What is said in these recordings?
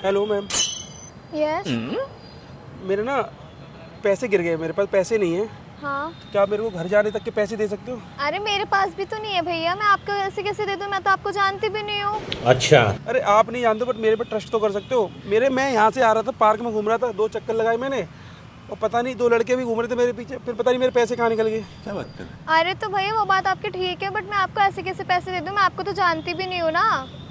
Hello ma'am. Yes. मेरे ना पैसे गिर गए, मेरे पास पैसे नहीं है। हाँ। क्या आप मेरे को घर जाने तक के पैसे दे सकते हो? अरे मेरे पास भी तो नहीं है भैया, मैं आपको ऐसे कैसे दे दूँ, मैं तो आपको जानती भी नहीं हूँ। अच्छा। अरे आप नहीं जानते बट मेरे पे ट्रस्ट तो कर सकते हो। मैं यहाँ से आ रहा था, पार्क में घूम रहा था, 2 चक्कर लगाए मैंने और पता नहीं 2 लड़के भी घूम रहे थे मेरे पीछे, फिर पता नहीं मेरे पैसे कहाँ निकल गए। क्या बात कर? अरे तो भैया वो बात आपकी ठीक है, बट मैं आपको ऐसे कैसे पैसे दे दूँ, मैं आपको तो जानती भी नहीं हूँ ना।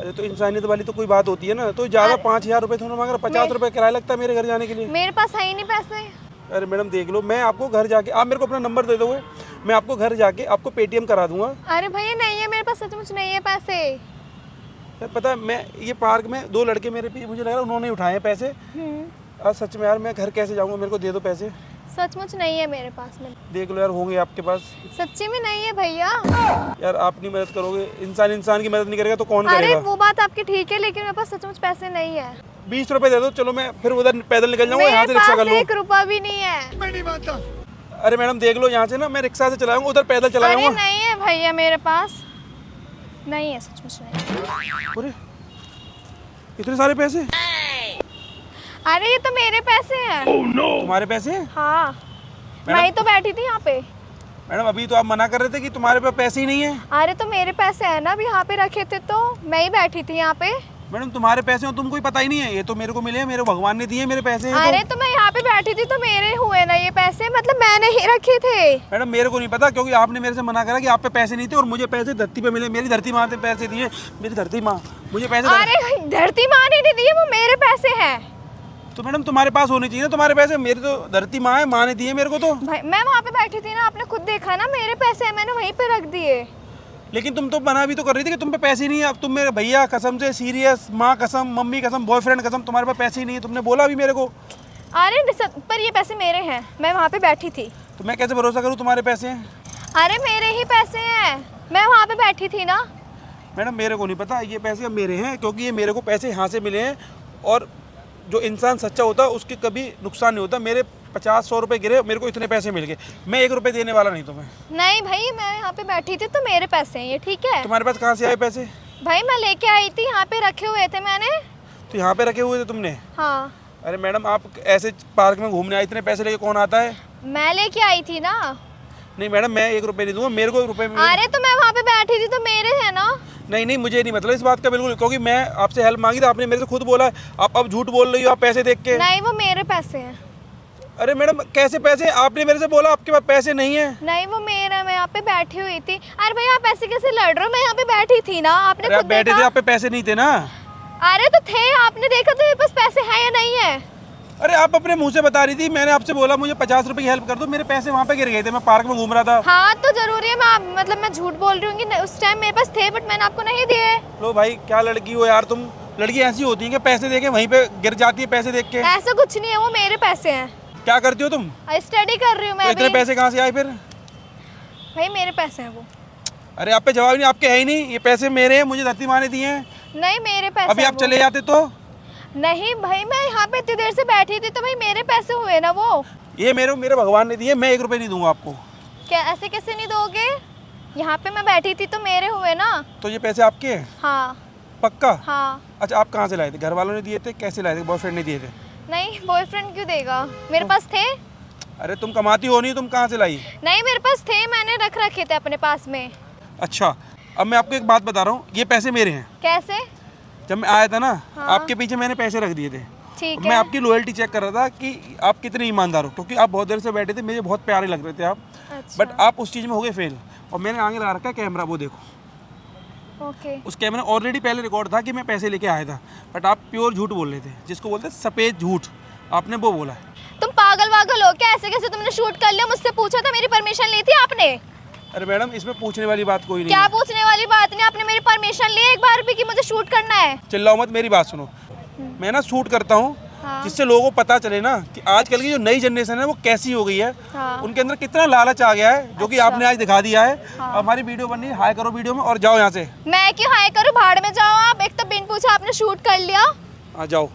अरे तो इंसानियत वाली तो कोई बात होती है ना। तो ज़्यादा 5,000 रुपये थोड़ा मांग रहा, 50 रुपये किराया लगता है मेरे घर जाने के लिए। मेरे पास है ही नहीं पैसे। अरे मैडम देख लो, मैं आपको घर जाके, आप मेरे को अपना नंबर दे दोगे, मैं आपको घर जाके आपको पेटीएम करा दूंगा। अरे भैया नहीं है मेरे पास, सचमुच नहीं है पैसे। यार पता है, मैं ये पार्क में 2 लड़के मेरे पीछे, मुझे लग रहा है उन्होंने उठाए हैं पैसे। आज सच में यार मैं घर कैसे जाऊंगा, मेरे को दे दो पैसे। सचमुच नहीं है मेरे पास में। देख लो यार, होंगे आपके पास। सच्ची में नहीं है भैया। यार आप नहीं मदद करोगे, इंसान की मदद नहीं करेगा तो कौन अरे करेगा? वो बात आपकी ठीक है, लेकिन मेरे पास सचमुच पैसे नहीं है। 20 रुपए दे दो, चलो मैं फिर उधर पैदल निकल जाऊंगा, यहाँ से रिक्शा कर मेरे लो। पास 1 रुपया भी नहीं है। मैं नहीं मानता। अरे मैडम देख लो, यहाँ से ना मैं रिक्शा से चलाऊंगा, उधर पैदल अरे चलाऊंगा। नहीं है भैया मेरे पास, नहीं है, सचमुच नहीं। अरे इतने सारे पैसे? अरे ये तो मेरे पैसे हैं। तुम्हारे पैसे? हाँ, मैं ही तो बैठी थी यहाँ पे। मैडम अभी तो आप मना कर रहे थे कि तुम्हारे पास पैसे ही नहीं है। अरे तो मेरे पैसे हैं ना, अभी यहाँ पे रखे थे तो मैं ही बैठी थी यहाँ पे। मैडम तुम्हारे पैसे हो, तुमको ही पता ही नहीं है। ये तो मेरे को मिले हैं, मेरे भगवान ने दिए मेरे पैसे हैं। अरे तो मैं यहाँ पे बैठी थी तो मेरे हुए ना ये पैसे, मतलब मैंने ही रखे थे। मैडम मेरे को नहीं पता, क्योंकि आपने मेरे से मना करा कि आप पे पैसे नहीं थे और मुझे पैसे धरती पे मिले। मेरी धरती माँ ने पैसे दिए, मेरी धरती माँ मुझे पैसे अरे धरती माँ ने नहीं दिए, वो मेरे पैसे हैं। तो मैडम तुम्हारे पास होने चाहिए ना तुम्हारे पैसे। मेरी तो धरती माँ है, माँ ने दिए मेरे को तो। भाई मैं वहाँ पे बैठी थी ना, आपने खुद देखा ना, मेरे पैसे हैं, मैंने वहीं पे रख दिए। लेकिन तुम तो मना भी तो कर रही थी कि तुम पे पैसे नहीं है। अब तुम मेरे भैया कसम से सीरियस, माँ कसम, मम्मी कसम, बॉयफ्रेंड कसम, तुम्हारे पास पैसे ही नहीं है। तुमने बोला अभी मेरे को। अरे पर ये पैसे मेरे हैं, मैं वहाँ पे बैठी थी। तो मैं कैसे भरोसा करूँ तुम्हारे पैसे हैं? अरे मेरे ही पैसे हैं, मैं वहाँ पे बैठी थी ना। मैडम मेरे को नहीं पता, ये पैसे अब मेरे हैं, क्योंकि ये मेरे को पैसे यहाँ से मिले हैं। और जो इंसान सच्चा होता है उसके कभी नुकसान नहीं होता। मेरे 50-100 रुपए गिरे, मेरे को इतने पैसे मिल गए। मैं 1 रुपए देने वाला नहीं तुम्हें। नहीं भाई, मैं यहाँ पे बैठी थी तो मेरे पैसे हैं ये, ठीक है। तुम्हारे पास कहाँ से आए पैसे? भाई मैं लेके आई थी, यहाँ पे रखे हुए थे मैंने। तो यहाँ पे रखे हुए थे तुमने? हाँ। अरे मैडम आप ऐसे पार्क में घूमने आए, इतने पैसे लेके कौन आता है? मैं लेके आई थी ना। नहीं मैडम, मैं 1 रुपए नहीं दूंगा, मेरे को रुपए में। अरे तो मैं वहाँ पे बैठी थी तो मेरे है ना। नहीं नहीं, मुझे नहीं मतलब इस बात का बिल्कुल, क्योंकि मैं आपसे हेल्प मांगी थी, आपने मेरे से खुद बोला। आप अब झूठ बोल रही हो, आप पैसे देख के। नहीं वो मेरे पैसे हैं। अरे मैडम कैसे पैसे? आपने मेरे से बोला आपके पास पैसे नहीं है। नहीं वो मेरा, मैं यहाँ पे बैठी हुई थी। अरे भैया आप ऐसे कैसे लड़ रहे हो, मैं यहाँ पे बैठी थी ना, आपने अरे आप खुद बैठे थे, देखा। आप पे पैसे नहीं थे ना? अरे तो थे, आपने देखा तो मेरे पास पैसे हैं या नहीं है। अरे आप अपने मुंह से बता रही थी, मैंने आपसे बोला मुझे 50 रुपए की हेल्प कर दो, मेरे पैसे वहाँ पे गिर गए थे, मैं पार्क में घूम रहा था। हाँ तो जरूरी है, मैं मतलब मैं झूठ बोल रही हूँ कि उस टाइम मेरे पास थे बट मैंने आपको नहीं दिए। लो भाई, क्या लड़की हो यार तुम। लड़की ऐसी होती है कि पैसे देके वहीं पे गिर जाती है पैसे देख के। ऐसा कुछ नहीं है, वो मेरे पैसे हैं। क्या करती हो तुम? स्टडी कर रही हूँ तो मैं इतने अभी। पैसे कहाँ से आए फिर? भाई मेरे पैसे हैं वो। अरे आप पे जवाब नहीं, आपके है ही नहीं। ये पैसे मेरे हैं, मुझे धरती माँ ने दिए हैं। नहीं मेरे पैसे अभी हैं आप वो। चले जाते तो। नहीं भाई, मैं यहाँ पे इतनी देर से बैठी थी तो भाई मेरे पैसे हुए ना वो। ये मेरे भगवान ने दिए, मैं 1 रुपए नहीं दूंगा आपको। क्या ऐसे कैसे नहीं दोगे? यहाँ पे मैं बैठी थी तो मेरे हुए ना। तो ये पैसे आपके हैं? हाँ। पक्का? हाँ। अच्छा आप कहाँ से लाए थे? घर वालों ने दिए थे? कैसे लाए थे? बॉयफ्रेंड ने दिए थे? नहीं बॉयफ्रेंड क्यों देगा, मेरे पास थे। अरे तुम कमाती हो नहीं, तुम कहाँ से लाई? नहीं मेरे पास थे, मैंने रख रखे थे अपने पास में। अच्छा अब मैं आपको एक बात बता रहा हूँ, ये पैसे मेरे हैं। कैसे? जब मैं आया था ना, हाँ। आपके पीछे मैंने पैसे रख दिए थे। ठीक मैं है। आपकी लॉयल्टी चेक कर रहा था कि आप कितने ईमानदार हो, क्योंकि आप बहुत देर से बैठे थे, मुझे बहुत प्यारे लग रहे थे आप। अच्छा। बट आप उस चीज़ में हो गए फेल। और मैंने आगे लगा रखा है कैमरा, वो देखो। ओके। उस कैमरा ऑलरेडी पहले रिकॉर्ड था कि मैं पैसे लेके आया था, बट आप प्योर झूठ बोल रहे थे, जिसको बोलते हैं सफ़ेद झूठ। आपने वो बोला है। तुम पागल वागल हो क्या? ऐसे कैसे तुमने शूट कर लिया? मुझसे पूछा था, मेरी परमिशन ली थी आपने? अरे मैडम इसमें पूछने वाली बात कोई नहीं क्या है। पूछने वाली बात नहीं, आपने मेरी परमिशन ली एक बार भी कि मुझे शूट करना है? चिल्लाओ मत, मेरी बात सुनो। मैं ना शूट करता हूँ, हाँ। जिससे लोगों को पता चले ना कि आजकल की जो नई जनरेशन है वो कैसी हो गई है। हाँ। उनके अंदर कितना लालच आ गया है, जो कि अच्छा। आपने आज दिखा दिया है। हाँ। हमारी वीडियो बन रही है, हाई करो वीडियो में और जाओ यहाँ से। मैं क्यों हाय करूँ? भाड़ में जाओ आप, एक तो बिन पूछा आपने शूट कर लिया। हाँ जाओ।